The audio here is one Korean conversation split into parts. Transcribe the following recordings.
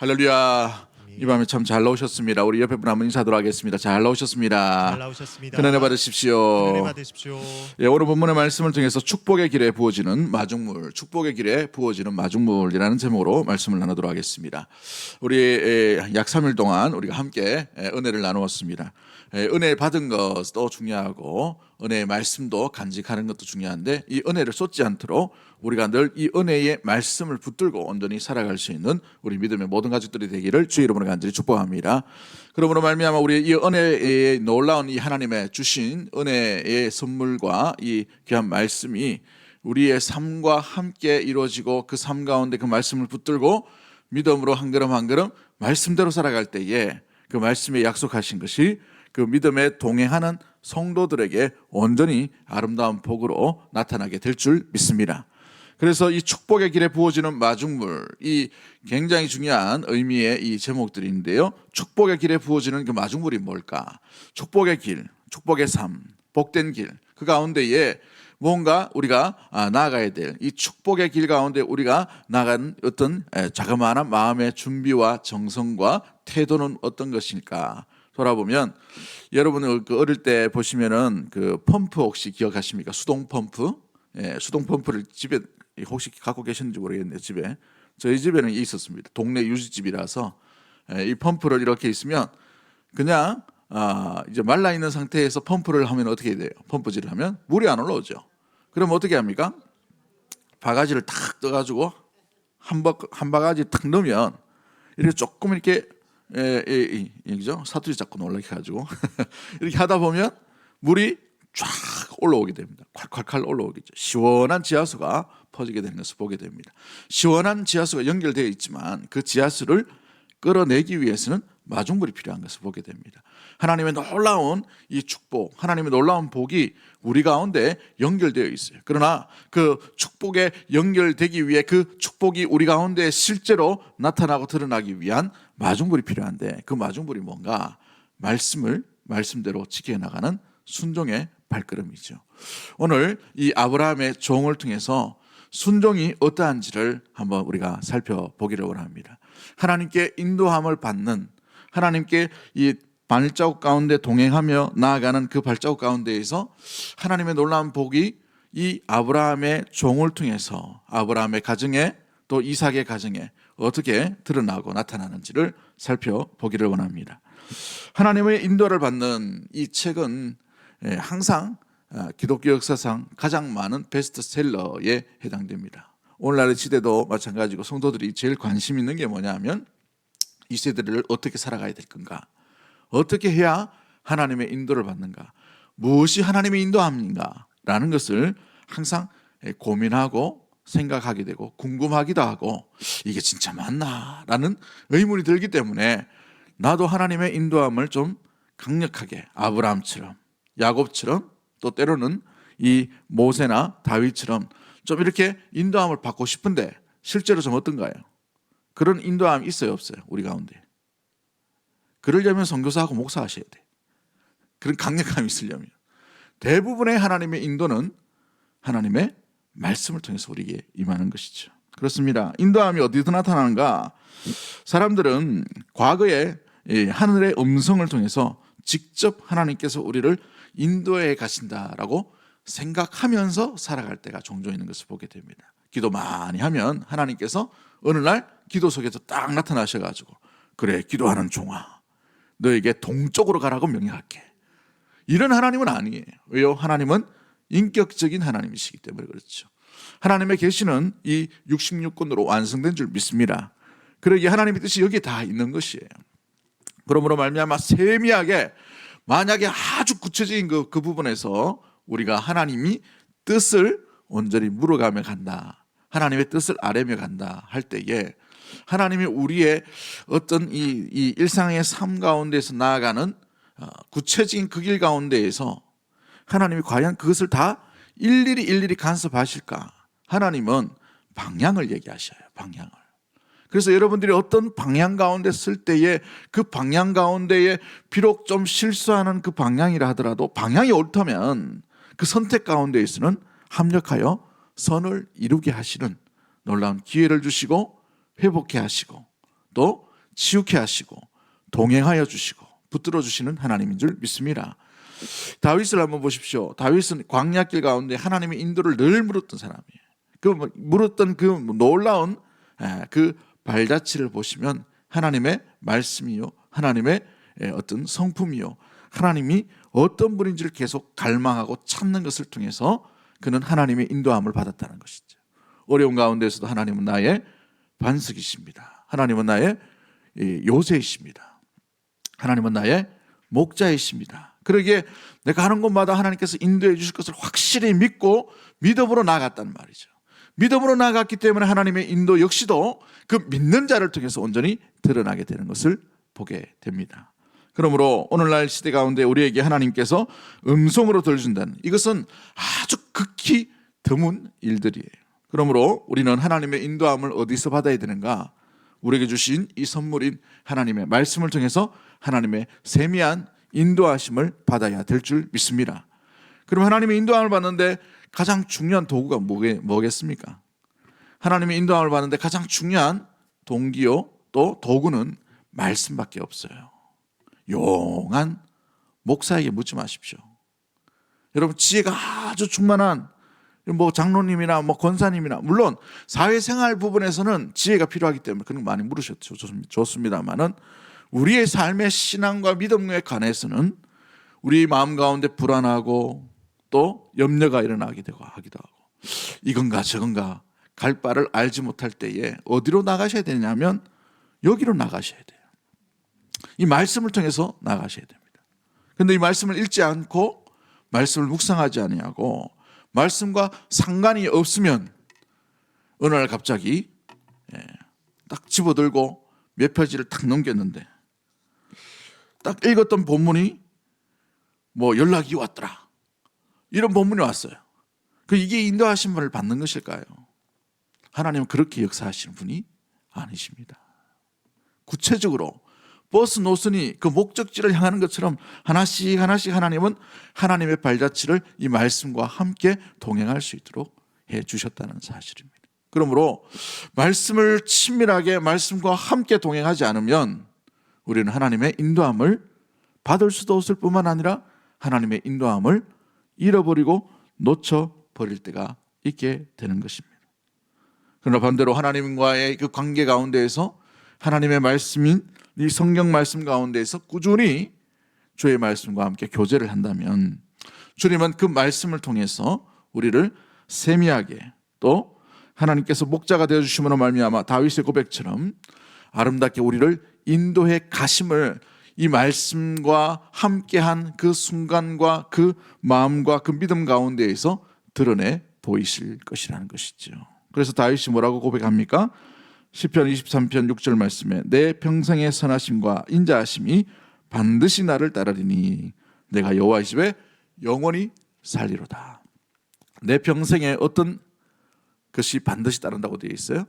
할렐루야. 이 밤에 참 잘 나오셨습니다. 우리 옆에 분 한번 인사하도록 하겠습니다. 잘 나오셨습니다. 잘 나오셨습니다. 큰은혜 받으십시오. 큰은혜 받으십시오. 예, 오늘 본문의 말씀을 통해서 축복의 길에 부어지는 마중물, 축복의 길에 부어지는 마중물이라는 제목으로 말씀을 나누도록 하겠습니다. 우리 약 3일 동안 우리가 함께 은혜를 나누었습니다. 은혜 받은 것도 중요하고 은혜의 말씀도 간직하는 것도 중요한데 이 은혜를 쏟지 않도록 우리가 늘 이 은혜의 말씀을 붙들고 온전히 살아갈 수 있는 우리 믿음의 모든 가족들이 되기를 주의 이름으로 간절히 축복합니다. 그러므로 말미암아 우리 이 은혜의 놀라운 이 하나님의 주신 은혜의 선물과 이 귀한 말씀이 우리의 삶과 함께 이루어지고 그 삶 가운데 그 말씀을 붙들고 믿음으로 한 걸음 한 걸음 말씀대로 살아갈 때에 그 말씀에 약속하신 것이 그 믿음에 동행하는 성도들에게 온전히 아름다운 복으로 나타나게 될 줄 믿습니다. 그래서 이 축복의 길에 부어지는 마중물, 이 굉장히 중요한 의미의 이 제목들인데요. 축복의 길에 부어지는 그 마중물이 뭘까? 축복의 길, 축복의 삶, 복된 길, 그 가운데에 뭔가 우리가 나아가야 될 이 축복의 길 가운데 우리가 나가는 어떤 자그마한 마음의 준비와 정성과 태도는 어떤 것일까? 돌아보면 여러분 어릴 때 보시면은 그 펌프 혹시 기억하십니까? 수동 펌프, 수동 펌프를 집에 혹시 갖고 계셨는지 모르겠네요. 집에 저희 집에는 있었습니다. 동네 유지집이라서 이 펌프를 이렇게 있으면 그냥 이제 말라 있는 상태에서 펌프를 하면 어떻게 돼요? 펌프질을 하면 물이 안 올라오죠. 그럼 어떻게 합니까? 바가지를 탁 떠가지고 한 바가지 탁 넣으면 이렇게 조금 이렇게 이죠 사투리 자꾸 놀라게 가지고 이렇게 하다 보면 물이 쫙 올라오게 됩니다. 콸콸콸 올라오겠죠. 시원한 지하수가 퍼지게 되는 것을 보게 됩니다. 시원한 지하수가 연결되어 있지만 그 지하수를 끌어내기 위해서는 마중물이 필요한 것을 보게 됩니다. 하나님의 놀라운 이 축복, 하나님의 놀라운 복이 우리 가운데 연결되어 있어요. 그러나 그 축복에 연결되기 위해 그 축복이 우리 가운데 실제로 나타나고 드러나기 위한 마중물이 필요한데 그 마중물이 뭔가 말씀대로 지켜나가는 순종의 발걸음이죠. 오늘 이 아브라함의 종을 통해서 순종이 어떠한지를 한번 우리가 살펴보기를 원합니다. 하나님께 인도함을 받는, 하나님께 이 발자국 가운데 동행하며 나아가는 그 발자국 가운데에서 하나님의 놀라운 복이 이 아브라함의 종을 통해서 아브라함의 가정에 또 이삭의 가정에 어떻게 드러나고 나타나는지를 살펴보기를 원합니다. 하나님의 인도를 받는 이 책은 항상 기독교 역사상 가장 많은 베스트셀러에 해당됩니다. 오늘날의 시대도 마찬가지고 성도들이 제일 관심 있는 게 뭐냐면 이 세대를 어떻게 살아가야 될 건가? 어떻게 해야 하나님의 인도를 받는가? 무엇이 하나님의 인도함인가? 라는 것을 항상 고민하고 생각하게 되고 궁금하기도 하고 이게 진짜 맞나? 라는 의문이 들기 때문에 나도 하나님의 인도함을 좀 강력하게 아브라함처럼 야곱처럼 또 때로는 이 모세나 다윗처럼 좀 이렇게 인도함을 받고 싶은데 실제로 좀 어떤가요? 그런 인도함이 있어요, 없어요? 우리 가운데. 그러려면 선교사하고 목사하셔야 돼. 그런 강력함이 있으려면. 대부분의 하나님의 인도는 하나님의 말씀을 통해서 우리에게 임하는 것이죠. 그렇습니다. 인도함이 어디서 나타나는가? 사람들은 과거에 하늘의 음성을 통해서 직접 하나님께서 우리를 인도해 가신다라고 생각하면서 살아갈 때가 종종 있는 것을 보게 됩니다. 기도 많이 하면 하나님께서 어느 날 기도 속에서 딱 나타나셔가지고 그래 기도하는 종아 너에게 동쪽으로 가라고 명령할게. 이런 하나님은 아니에요. 왜요? 하나님은 인격적인 하나님이시기 때문에 그렇죠. 하나님의 계시는 이 66권으로 완성된 줄 믿습니다. 그러기에 하나님의 뜻이 여기에 다 있는 것이에요. 그러므로 말미암아 세미하게 만약에 아주 구체적인 그 부분에서 우리가 하나님이 뜻을 온전히 물어가며 간다, 하나님의 뜻을 아뢰며 간다 할 때에 하나님이 우리의 어떤 이 일상의 삶 가운데서 나아가는 구체적인 그 길 가운데에서 하나님이 과연 그것을 다 일일이 간섭하실까? 하나님은 방향을 얘기하셔요. 방향을. 그래서 여러분들이 어떤 방향 가운데 쓸 때에 그 방향 가운데에 비록 좀 실수하는 그 방향이라 하더라도 방향이 옳다면 그 선택 가운데에서는 합력하여 선을 이루게 하시는 놀라운 기회를 주시고 회복해 하시고 또 치유케 하시고 동행하여 주시고 붙들어 주시는 하나님인 줄 믿습니다. 다윗을 한번 보십시오. 다윗은 광야길 가운데 하나님의 인도를 늘 물었던 사람이에요. 그 물었던 그 놀라운 그 발자취를 보시면 하나님의 말씀이요, 하나님의 어떤 성품이요, 하나님이 어떤 분인지를 계속 갈망하고 찾는 것을 통해서 그는 하나님의 인도함을 받았다는 것이죠. 어려운 가운데서도 하나님은 나의 반석이십니다. 하나님은 나의 요새이십니다. 하나님은 나의 목자이십니다. 그러기에 내가 하는 곳마다 하나님께서 인도해 주실 것을 확실히 믿고 믿음으로 나아갔단 말이죠. 믿음으로 나아갔기 때문에 하나님의 인도 역시도 그 믿는 자를 통해서 온전히 드러나게 되는 것을 보게 됩니다. 그러므로 오늘날 시대 가운데 우리에게 하나님께서 음성으로 들려준다는 이것은 아주 극히 드문 일들이에요. 그러므로 우리는 하나님의 인도함을 어디서 받아야 되는가? 우리에게 주신 이 선물인 하나님의 말씀을 통해서 하나님의 세미한 인도하심을 받아야 될 줄 믿습니다. 그럼 하나님의 인도함을 받는데 가장 중요한 도구가 뭐겠습니까? 하나님의 인도함을 받는데 가장 중요한 동기요 또 도구는 말씀밖에 없어요. 용한 목사에게 묻지 마십시오. 여러분 지혜가 아주 충만한 장로님이나 권사님이나 물론 사회생활 부분에서는 지혜가 필요하기 때문에 그런 거 많이 물으셔도 좋습니다만은 우리의 삶의 신앙과 믿음에 관해서는 우리 마음 가운데 불안하고 또 염려가 일어나기도 하고 이건가 저건가 갈 바를 알지 못할 때에 어디로 나가셔야 되냐면 여기로 나가셔야 돼요. 이 말씀을 통해서 나가셔야 됩니다. 그런데 이 말씀을 읽지 않고 말씀을 묵상하지 아니하고 말씀과 상관이 없으면 어느 날 갑자기 딱 집어들고 몇 페이지를 딱 넘겼는데 딱 읽었던 본문이 연락이 왔더라 이런 본문이 왔어요. 이게 인도하심을 받는 것일까요? 하나님은 그렇게 역사하시는 분이 아니십니다. 구체적으로 버스 노선이 그 목적지를 향하는 것처럼 하나씩 하나님은 하나님의 발자취를 이 말씀과 함께 동행할 수 있도록 해주셨다는 사실입니다. 그러므로 말씀을 친밀하게 말씀과 함께 동행하지 않으면 우리는 하나님의 인도함을 받을 수도 없을 뿐만 아니라 하나님의 인도함을 잃어버리고 놓쳐버릴 때가 있게 되는 것입니다. 그러나 반대로 하나님과의 그 관계 가운데에서 하나님의 말씀인 이 성경 말씀 가운데에서 꾸준히 주의 말씀과 함께 교제를 한다면 주님은 그 말씀을 통해서 우리를 세미하게 또 하나님께서 목자가 되어주심으로 말미암아 다윗의 고백처럼 아름답게 우리를 인도해 가심을 이 말씀과 함께한 그 순간과 그 마음과 그 믿음 가운데에서 드러내 보이실 것이라는 것이죠. 그래서 다윗이 뭐라고 고백합니까? 시편 23편 6절 말씀에 내 평생의 선하심과 인자하심이 반드시 나를 따르리니 내가 여호와의 집에 영원히 살리로다. 내 평생에 어떤 것이 반드시 따른다고 되어 있어요?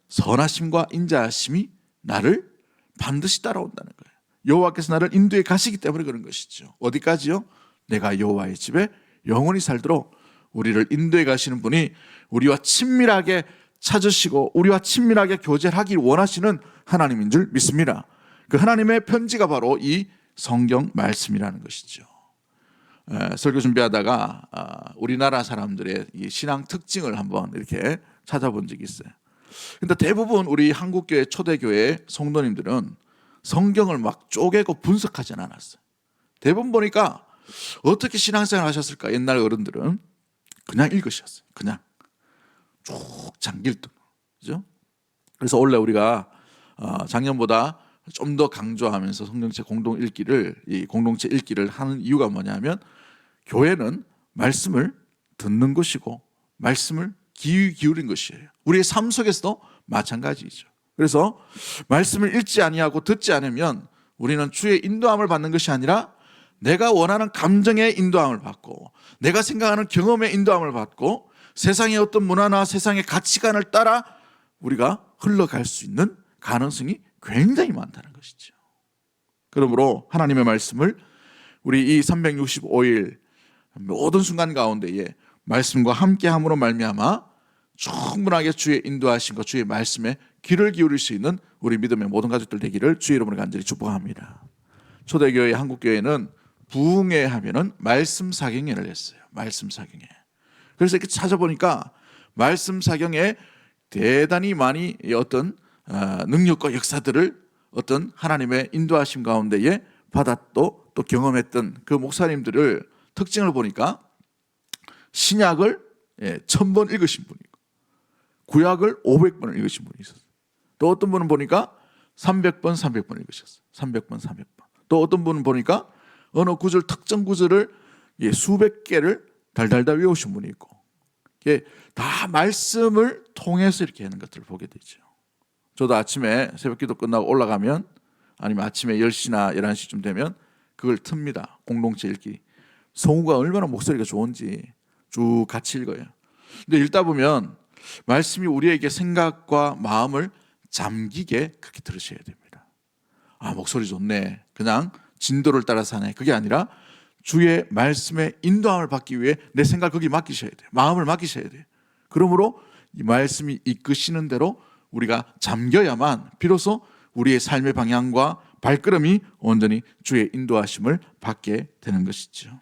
선하심과 인자하심이 나를 반드시 따라온다는 거예요. 여호와께서 나를 인도해 가시기 때문에 그런 것이죠. 어디까지요? 내가 여호와의 집에 영원히 살도록 우리를 인도해 가시는 분이 우리와 친밀하게 찾으시고 우리와 친밀하게 교제를 하길 원하시는 하나님인 줄 믿습니다. 그 하나님의 편지가 바로 이 성경 말씀이라는 것이죠. 설교 준비하다가 우리나라 사람들의 이 신앙 특징을 한번 이렇게 찾아본 적이 있어요. 근데 대부분 우리 한국교회 초대교회 성도님들은 성경을 막 쪼개고 분석하지는 않았어요. 대부분 보니까 어떻게 신앙생활 하셨을까? 옛날 어른들은 그냥 읽으셨어요. 그냥 쭉 장길동. 그죠? 그래서 원래 우리가 작년보다 좀 더 강조하면서 성경책 공동 읽기를 이 공동체 읽기를 하는 이유가 뭐냐면 교회는 말씀을 듣는 것이고 말씀을 귀 기울인 것이에요. 우리의 삶 속에서도 마찬가지죠. 그래서 말씀을 읽지 아니하고 듣지 않으면 우리는 주의 인도함을 받는 것이 아니라 내가 원하는 감정의 인도함을 받고 내가 생각하는 경험의 인도함을 받고 세상의 어떤 문화나 세상의 가치관을 따라 우리가 흘러갈 수 있는 가능성이 굉장히 많다는 것이죠. 그러므로 하나님의 말씀을 우리 이 365일 모든 순간 가운데에 말씀과 함께함으로 말미암아 충분하게 주의 인도하신 것, 주의 말씀에 귀를 기울일 수 있는 우리 믿음의 모든 가족들 되기를 주의 이름으로 간절히 축복합니다. 초대교회, 한국교회는 부흥회 하면은 말씀 사경회를 했어요. 말씀 사경회. 그래서 이렇게 찾아보니까 말씀 사경에 대단히 많이 어떤 능력과 역사들을 어떤 하나님의 인도하심 가운데에 받았고 또 경험했던 그 목사님들을 특징을 보니까 신약을 1000번 읽으신 분이고 구약을 500번을 읽으신 분이 있었어요. 또 어떤 분은 보니까 300번, 300번 읽으셨어요. 300번, 300번. 또 어떤 분은 보니까 어느 구절, 특정 구절을 수백 개를 달달달 외우신 분이 있고, 이게 다 말씀을 통해서 이렇게 하는 것들을 보게 되죠. 저도 아침에 새벽기도 끝나고 올라가면 아니면 아침에 10시나 11시쯤 되면 그걸 틉니다. 공동체 읽기. 성우가 얼마나 목소리가 좋은지 쭉 같이 읽어요. 근데 읽다 보면 말씀이 우리에게 생각과 마음을 잠기게 그렇게 들으셔야 됩니다. 아, 목소리 좋네. 그냥 진도를 따라서 하네. 그게 아니라 주의 말씀에 인도함을 받기 위해 내 생각 거기 맡기셔야 돼요. 마음을 맡기셔야 돼요. 그러므로 이 말씀이 이끄시는 대로 우리가 잠겨야만 비로소 우리의 삶의 방향과 발걸음이 온전히 주의 인도하심을 받게 되는 것이죠.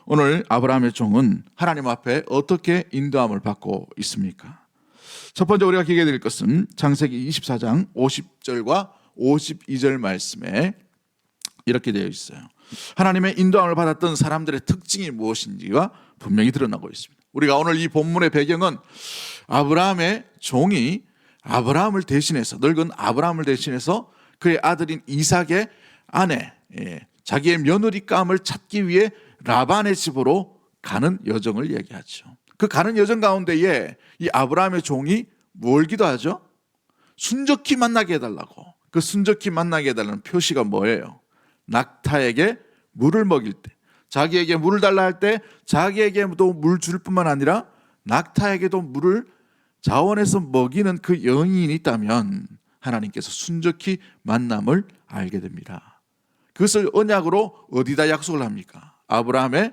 오늘 아브라함의 종은 하나님 앞에 어떻게 인도함을 받고 있습니까? 첫 번째 우리가 기억해야 될 것은 창세기 24장 50절과 52절 말씀에 이렇게 되어 있어요. 하나님의 인도함을 받았던 사람들의 특징이 무엇인지가 분명히 드러나고 있습니다. 우리가 오늘 이 본문의 배경은 아브라함의 종이 아브라함을 대신해서, 늙은 아브라함을 대신해서 그의 아들인 이삭의 아내, 자기의 며느리감을 찾기 위해 라반의 집으로 가는 여정을 얘기하죠. 그 가는 여정 가운데에 이 아브라함의 종이 뭘 기도하죠? 순적히 만나게 해달라고. 그 순적히 만나게 해달라는 표시가 뭐예요? 낙타에게 물을 먹일 때, 자기에게 물을 달라 할 때 자기에게도 물 줄 뿐만 아니라 낙타에게도 물을 자원해서 먹이는 그 영인이 있다면 하나님께서 순적히 만남을 알게 됩니다. 그것을 언약으로 어디다 약속을 합니까? 아브라함의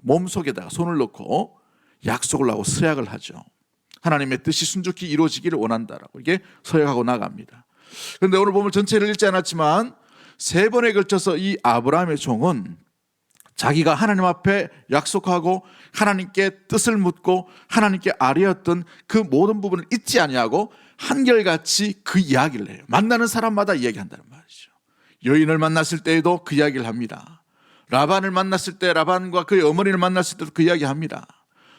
몸속에다가 손을 넣고 약속을 하고 서약을 하죠. 하나님의 뜻이 순적히 이루어지기를 원한다라고 이게 서약하고 나갑니다. 그런데 오늘 보면 전체를 읽지 않았지만 3번에 걸쳐서 이 아브라함의 종은 자기가 하나님 앞에 약속하고 하나님께 뜻을 묻고 하나님께 아뢰었던 그 모든 부분을 잊지 아니하고 한결같이 그 이야기를 해요. 만나는 사람마다 이야기한다는 말이죠. 여인을 만났을 때에도 그 이야기를 합니다. 라반을 만났을 때 라반과 그의 어머니를 만났을 때도 그 이야기합니다.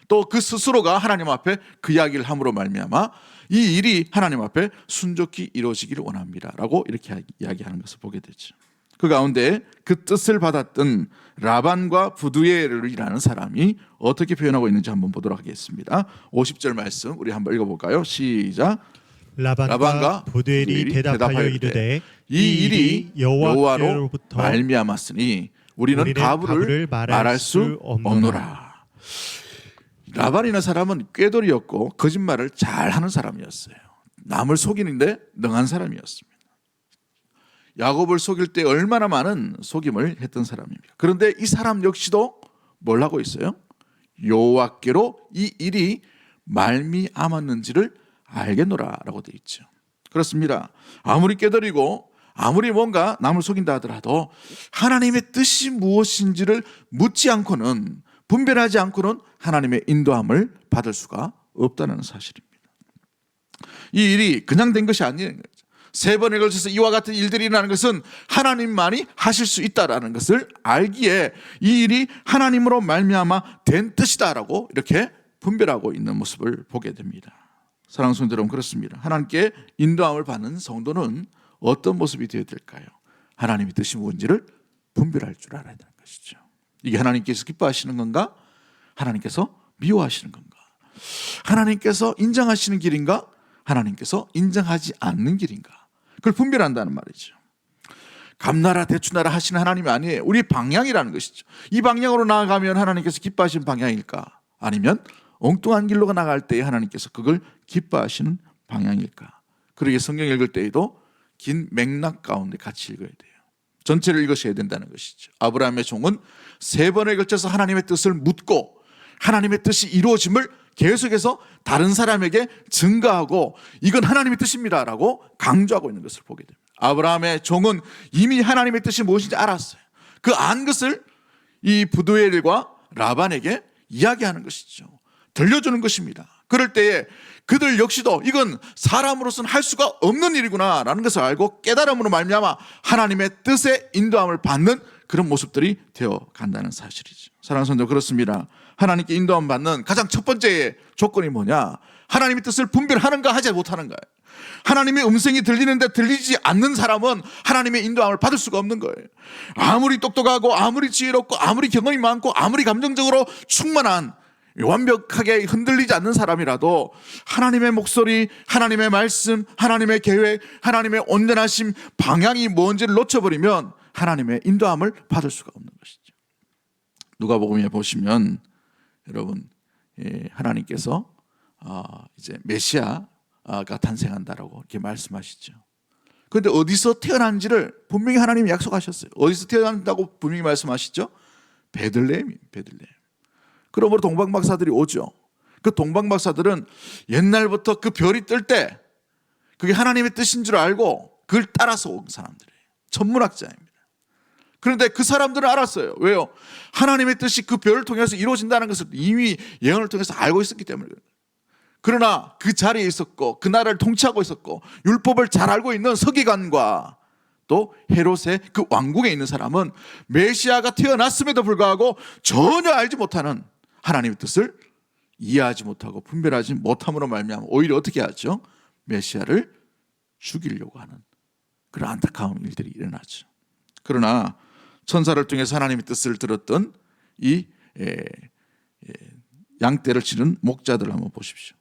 또 그 스스로가 하나님 앞에 그 이야기를 함으로 말미암아 이 일이 하나님 앞에 순적히 이루어지기를 원합니다 라고 이렇게 이야기하는 것을 보게 되죠. 그 가운데 그 뜻을 받았던 라반과 부두엘이라는 사람이 어떻게 표현하고 있는지 한번 보도록 하겠습니다. 50절 말씀 우리 한번 읽어볼까요? 시작. 라반과 부두엘이 대답하여 이르되 이 일이 여호와께로부터 말미암았으니 우리는 가부를 말할 수 없노라. 라반이라는 사람은 꾀돌이였고 거짓말을 잘하는 사람이었어요. 남을 속이는데 능한 사람이었습니다. 야곱을 속일 때 얼마나 많은 속임을 했던 사람입니까? 그런데 이 사람 역시도 뭘 하고 있어요? 여호와께로 이 일이 말미암았는지를 알겠노라라고 되어 있죠. 그렇습니다. 아무리 깨달이고 아무리 뭔가 남을 속인다 하더라도 하나님의 뜻이 무엇인지를 묻지 않고는, 분별하지 않고는 하나님의 인도함을 받을 수가 없다는 사실입니다. 이 일이 그냥 된 것이 아니에요. 3번에 걸쳐서 이와 같은 일들이 일어나는 것은 하나님만이 하실 수 있다라는 것을 알기에 이 일이 하나님으로 말미암아 된 뜻이다라고 이렇게 분별하고 있는 모습을 보게 됩니다. 사랑하는 성도 여러분, 그렇습니다. 하나님께 인도함을 받는 성도는 어떤 모습이 되어야 될까요? 하나님의 뜻이 뭔지를 분별할 줄 알아야 되는 것이죠. 이게 하나님께서 기뻐하시는 건가? 하나님께서 미워하시는 건가? 하나님께서 인정하시는 길인가? 하나님께서 인정하지 않는 길인가? 그걸 분별한다는 말이죠. 감나라 대추나라 하시는 하나님이 아니에요. 우리 방향이라는 것이죠. 이 방향으로 나아가면 하나님께서 기뻐하시는 방향일까? 아니면 엉뚱한 길로 나갈 때에 하나님께서 그걸 기뻐하시는 방향일까? 그러게 성경 읽을 때에도 긴 맥락 가운데 같이 읽어야 돼요. 전체를 읽으셔야 된다는 것이죠. 아브라함의 종은 3번에 걸쳐서 하나님의 뜻을 묻고 하나님의 뜻이 이루어짐을 계속해서 다른 사람에게 증거하고 이건 하나님의 뜻입니다라고 강조하고 있는 것을 보게 됩니다. 아브라함의 종은 이미 하나님의 뜻이 무엇인지 알았어요. 그 안 것을 이 부두엘과 라반에게 이야기하는 것이죠. 들려주는 것입니다. 그럴 때에 그들 역시도 이건 사람으로서는 할 수가 없는 일이구나 라는 것을 알고 깨달음으로 말미암아 하나님의 뜻에 인도함을 받는 그런 모습들이 되어 간다는 사실이죠. 사랑하는 성도, 그렇습니다. 하나님께 인도함 받는 가장 첫 번째 조건이 뭐냐? 하나님의 뜻을 분별하는가 하지 못하는가. 하나님의 음성이 들리는데 들리지 않는 사람은 하나님의 인도함을 받을 수가 없는 거예요. 아무리 똑똑하고 아무리 지혜롭고 아무리 경험이 많고 아무리 감정적으로 충만한, 완벽하게 흔들리지 않는 사람이라도 하나님의 목소리, 하나님의 말씀, 하나님의 계획, 하나님의 온전하심, 방향이 뭔지를 놓쳐버리면 하나님의 인도함을 받을 수가 없는 것이죠. 누가복음에 보시면 여러분, 하나님께서 이제 메시아가 탄생한다라고 이렇게 말씀하시죠. 그런데 어디서 태어난지를 분명히 하나님이 약속하셨어요. 어디서 태어난다고 분명히 말씀하시죠? 베들레헴이에요. 베들레헴. 그러므로 동방박사들이 오죠. 그 동방박사들은 옛날부터 그 별이 뜰 때 그게 하나님의 뜻인 줄 알고 그걸 따라서 온 사람들이에요. 천문학자입니다. 그런데 그 사람들은 알았어요. 왜요? 하나님의 뜻이 그 별을 통해서 이루어진다는 것을 이미 예언을 통해서 알고 있었기 때문에. 그러나 그 자리에 있었고 그 나라를 통치하고 있었고 율법을 잘 알고 있는 서기관과 또 헤롯의 그 왕궁에 있는 사람은 메시아가 태어났음에도 불구하고 전혀 알지 못하는 하나님의 뜻을 이해하지 못하고 분별하지 못함으로 말미암아 오히려 어떻게 하죠? 메시아를 죽이려고 하는 그런 안타까운 일들이 일어나죠. 그러나 천사를 통해서 하나님의 뜻을 들었던 이 양떼를 치는 목자들을 한번 보십시오.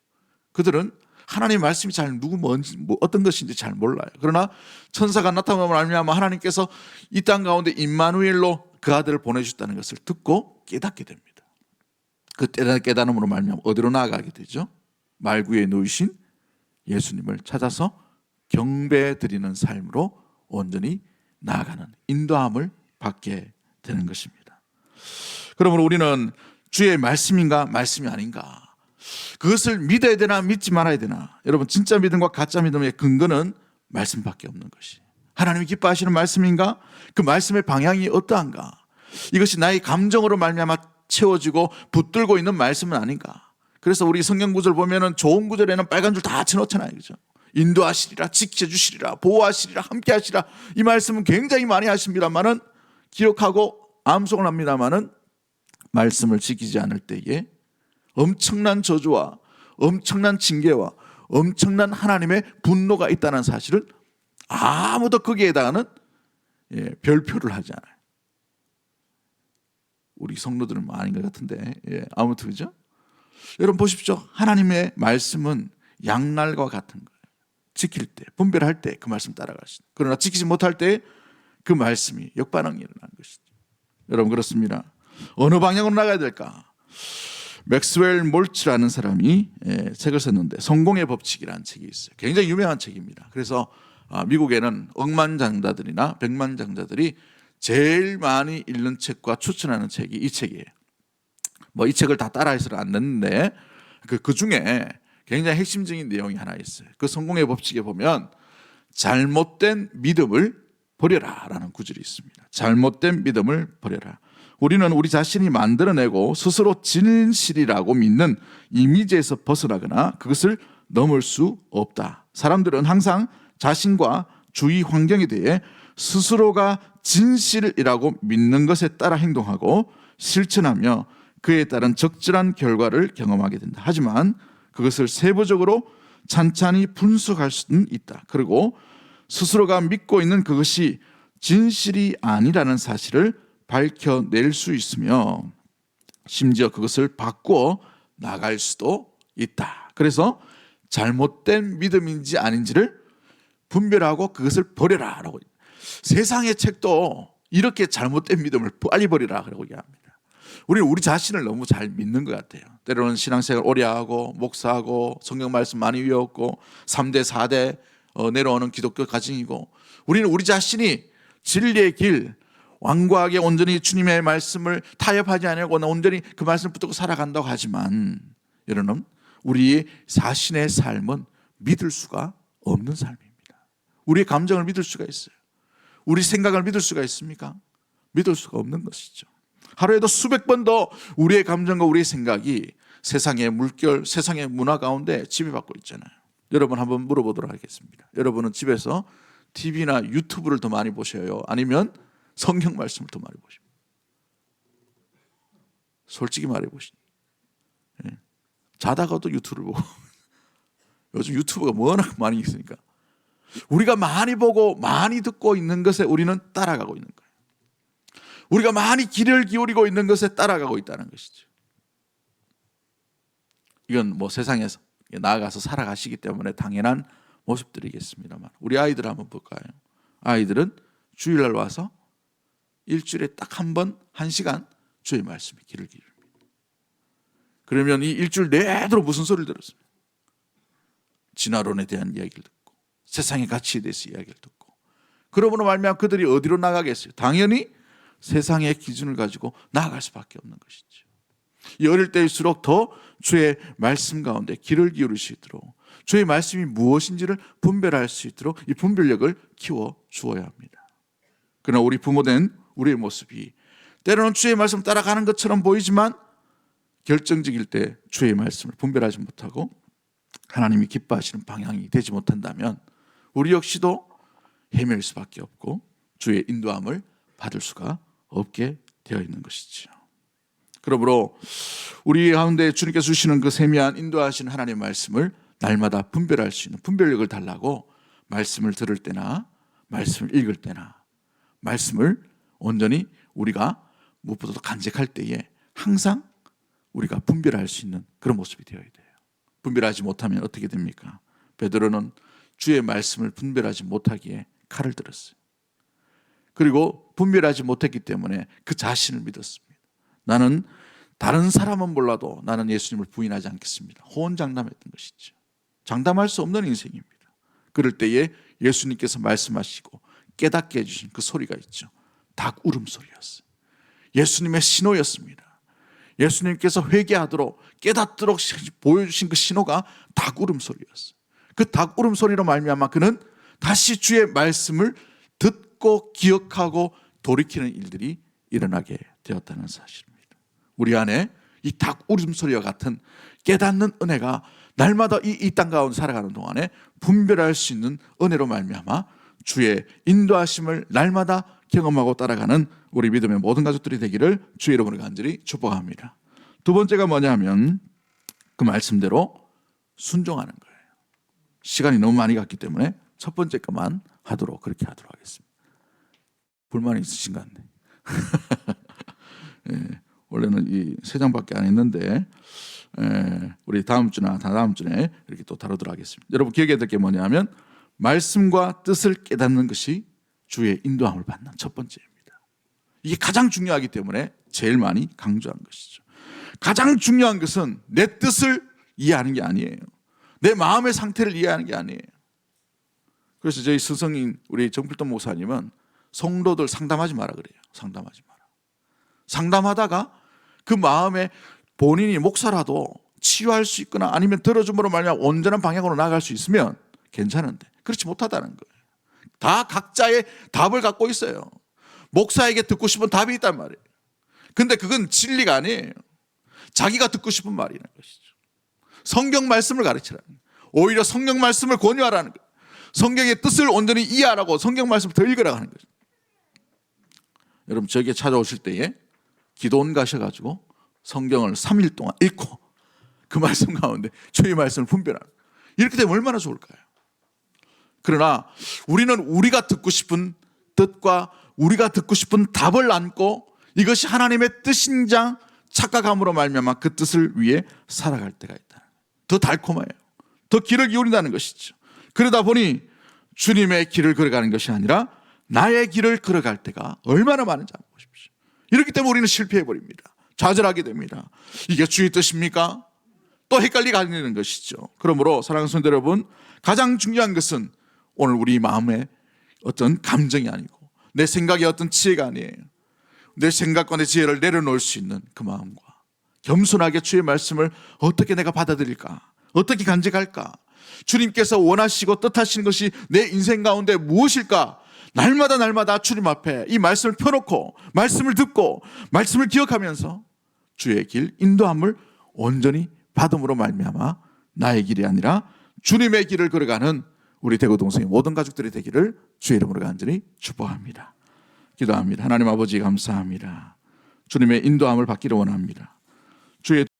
그들은 하나님의 말씀이 잘 뭔지 어떤 것인지 잘 몰라요. 그러나 천사가 나타나면 말미암아 하나님께서 이 땅 가운데 임마누엘로 그 아들을 보내주셨다는 것을 듣고 깨닫게 됩니다. 그 깨달음으로 말미암아 어디로 나아가게 되죠? 말구에 놓이신 예수님을 찾아서 경배드리는 삶으로 온전히 나아가는 인도함을 받게 되는 것입니다. 그러므로 우리는 주의 말씀인가 말씀이 아닌가, 그것을 믿어야 되나 믿지 말아야 되나. 여러분, 진짜 믿음과 가짜 믿음의 근거는 말씀밖에 없는 것이, 하나님이 기뻐하시는 말씀인가, 그 말씀의 방향이 어떠한가, 이것이 나의 감정으로 말미암아 채워지고 붙들고 있는 말씀은 아닌가. 그래서 우리 성경 구절 보면은 좋은 구절에는 빨간 줄 다 쳐놓잖아요, 그죠? 인도하시리라, 지켜주시리라, 보호하시리라, 함께하시리라. 이 말씀은 굉장히 많이 하십니다만은, 기록하고 암송을 합니다만은 말씀을 지키지 않을 때에 엄청난 저주와 엄청난 징계와 엄청난 하나님의 분노가 있다는 사실을 아무도 거기에 해당하는 별표를 하지 않아요. 우리 성도들은 아닌 것 같은데, 아무튼 그죠? 여러분 보십시오. 하나님의 말씀은 양날과 같은 거예요. 지킬 때, 분별할 때 그 말씀 따라가시죠. 그러나 지키지 못할 때 그 말씀이 역반응이 일어나는 것이죠. 여러분, 그렇습니다. 어느 방향으로 나가야 될까? 맥스웰 몰츠라는 사람이 책을 썼는데, 성공의 법칙이라는 책이 있어요. 굉장히 유명한 책입니다. 그래서 미국에는 억만장자들이나 백만장자들이 제일 많이 읽는 책과 추천하는 책이 이 책이에요. 뭐 이 책을 다 따라해서는 안 됐는데 그 중에 굉장히 핵심적인 내용이 하나 있어요. 그 성공의 법칙에 보면 잘못된 믿음을 버려라라는 구절이 있습니다. 잘못된 믿음을 버려라. 우리는 우리 자신이 만들어내고 스스로 진실이라고 믿는 이미지에서 벗어나거나 그것을 넘을 수 없다. 사람들은 항상 자신과 주위 환경에 대해 스스로가 진실이라고 믿는 것에 따라 행동하고 실천하며 그에 따른 적절한 결과를 경험하게 된다. 하지만 그것을 세부적으로 찬찬히 분석할 수는 있다. 그리고 스스로가 믿고 있는 그것이 진실이 아니라는 사실을 밝혀낼 수 있으며 심지어 그것을 바꾸어 나갈 수도 있다. 그래서 잘못된 믿음인지 아닌지를 분별하고 그것을 버려라라고. 세상의 책도 이렇게 잘못된 믿음을 빨리 버리라라고 얘기합니다. 우리는 우리 자신을 너무 잘 믿는 것 같아요. 때로는 신앙생활 오래 하고 목사하고 성경 말씀 많이 외웠고 3대 4대 내려오는 기독교 가정이고, 우리는 우리 자신이 진리의 길 완고하게 온전히 주님의 말씀을 타협하지 않으려고 온전히 그 말씀을 붙들고 살아간다고 하지만, 여러분, 우리 자신의 삶은 믿을 수가 없는 삶입니다. 우리의 감정을 믿을 수가 있어요. 우리 생각을 믿을 수가 있습니까? 믿을 수가 없는 것이죠. 하루에도 수백 번 더 우리의 감정과 우리의 생각이 세상의 물결, 세상의 문화 가운데 지배받고 있잖아요. 여러분 한번 물어보도록 하겠습니다. 여러분은 집에서 TV나 유튜브를 더 많이 보셔요? 아니면 성경 말씀을 더 많이 보십니까? 솔직히 말해보시죠. 자다가도 유튜브를 보고 요즘 유튜브가 워낙 많이 있으니까 우리가 많이 보고 많이 듣고 있는 것에 우리는 따라가고 있는 거예요. 우리가 많이 귀를 기울이고 있는 것에 따라가고 있다는 것이죠. 이건 뭐 세상에서 나아가서 살아가시기 때문에 당연한 모습들이겠습니다만 우리 아이들 한번 볼까요? 아이들은 주일날 와서 일주일에 딱 한 번, 1시간 주의 말씀에 귀를 기울입니다. 그러면 이 일주일 내도록 무슨 소리를 들었습니까? 진화론에 대한 이야기를 듣고 세상의 가치에 대해서 이야기를 듣고 그러므로 말미암아 그들이 어디로 나가겠어요? 당연히 세상의 기준을 가지고 나아갈 수밖에 없는 것이죠. 이 어릴 때일수록 더 주의 말씀 가운데 귀를 기울일 수 있도록 주의 말씀이 무엇인지를 분별할 수 있도록 이 분별력을 키워 주어야 합니다. 그러나 우리 부모된 우리의 모습이 때로는 주의 말씀 따라가는 것처럼 보이지만 결정적일 때 주의 말씀을 분별하지 못하고 하나님이 기뻐하시는 방향이 되지 못한다면 우리 역시도 헤맬 수밖에 없고 주의 인도함을 받을 수가 없게 되어 있는 것이죠. 그러므로 우리 가운데 주님께서 주시는 그 세미한 인도하시는 하나님의 말씀을 날마다 분별할 수 있는 분별력을 달라고 말씀을 들을 때나 말씀을 읽을 때나 말씀을 온전히 우리가 무엇보다도 간직할 때에 항상 우리가 분별할 수 있는 그런 모습이 되어야 돼요. 분별하지 못하면 어떻게 됩니까? 베드로는 주의 말씀을 분별하지 못하기에 칼을 들었어요. 그리고 분별하지 못했기 때문에 그 자신을 믿었습니다. 나는 다른 사람은 몰라도 나는 예수님을 부인하지 않겠습니다. 호언장담했던 것이죠. 장담할 수 없는 인생입니다. 그럴 때에 예수님께서 말씀하시고 깨닫게 해주신 그 소리가 있죠. 닭 울음소리였어요. 예수님의 신호였습니다. 예수님께서 회개하도록 깨닫도록 보여주신 그 신호가 닭 울음소리였어요. 그 닭 울음소리로 말미암아 그는 다시 주의 말씀을 듣고 기억하고 돌이키는 일들이 일어나게 되었다는 사실입니다. 우리 안에 이 닭 울음소리와 같은 깨닫는 은혜가 날마다 이 땅 가운데 살아가는 동안에 분별할 수 있는 은혜로 말미암아 주의 인도하심을 날마다 경험하고 따라가는 우리 믿음의 모든 가족들이 되기를 주의 이름으로 간절히 축복합니다. 두 번째가 뭐냐 하면 그 말씀대로 순종하는 거예요. 시간이 너무 많이 갔기 때문에 첫 번째 것만 그렇게 하도록 하겠습니다. 불만이 있으신 것 같네. 예, 원래는 이 세 장밖에 안 했는데 우리 다음 주나 다다음 주에 이렇게 또 다루도록 하겠습니다. 여러분 기억해야 될 게 뭐냐 하면 말씀과 뜻을 깨닫는 것이 주의 인도함을 받는 첫 번째입니다. 이게 가장 중요하기 때문에 제일 많이 강조한 것이죠. 가장 중요한 것은 내 뜻을 이해하는 게 아니에요. 내 마음의 상태를 이해하는 게 아니에요. 그래서 저희 스승인 우리 정필돈 목사님은 성도들 상담하지 마라 그래요. 상담하지 마라. 상담하다가 그 마음에 본인이 목사라도 치유할 수 있거나 아니면 들어줌으로 말미암아 온전한 방향으로 나아갈 수 있으면 괜찮은데 그렇지 못하다는 거예요. 다 각자의 답을 갖고 있어요. 목사에게 듣고 싶은 답이 있단 말이에요. 근데 그건 진리가 아니에요. 자기가 듣고 싶은 말이라는 것이죠. 성경 말씀을 가르치라는 거예요. 오히려 성경 말씀을 권유하라는 거예요. 성경의 뜻을 온전히 이해하라고 성경 말씀을 더 읽으라고 하는 거죠. 여러분 저에게 찾아오실 때에 기도원 가셔가지고 성경을 3일 동안 읽고 그 말씀 가운데 주의 말씀을 분별하는 거예요. 이렇게 되면 얼마나 좋을까요? 그러나 우리는 우리가 듣고 싶은 뜻과 우리가 듣고 싶은 답을 안고 이것이 하나님의 뜻인 장 착각함으로 말미암아 그 뜻을 위해 살아갈 때가 있다. 더 달콤해요. 더 길을 기울인다는 것이죠. 그러다 보니 주님의 길을 걸어가는 것이 아니라 나의 길을 걸어갈 때가 얼마나 많은지 한번 보십시오. 이렇기 때문에 우리는 실패해버립니다. 좌절하게 됩니다. 이게 주의 뜻입니까? 또 헷갈리게 하는 것이죠. 그러므로 사랑하는 성도 여러분, 가장 중요한 것은 오늘 우리 마음의 어떤 감정이 아니고 내 생각의 어떤 지혜가 아니에요. 내 생각과 내 지혜를 내려놓을 수 있는 그 마음과 겸손하게 주의 말씀을 어떻게 내가 받아들일까? 어떻게 간직할까? 주님께서 원하시고 뜻하시는 것이 내 인생 가운데 무엇일까? 날마다 주님 앞에 이 말씀을 펴놓고 말씀을 듣고 말씀을 기억하면서 주의 길 인도함을 온전히 받음으로 말미암아 나의 길이 아니라 주님의 길을 걸어가는 우리 대구동성의 모든 가족들이 되기를 주의 이름으로 간절히 축복합니다. 기도합니다. 하나님 아버지 감사합니다. 주님의 인도함을 받기를 원합니다. 주의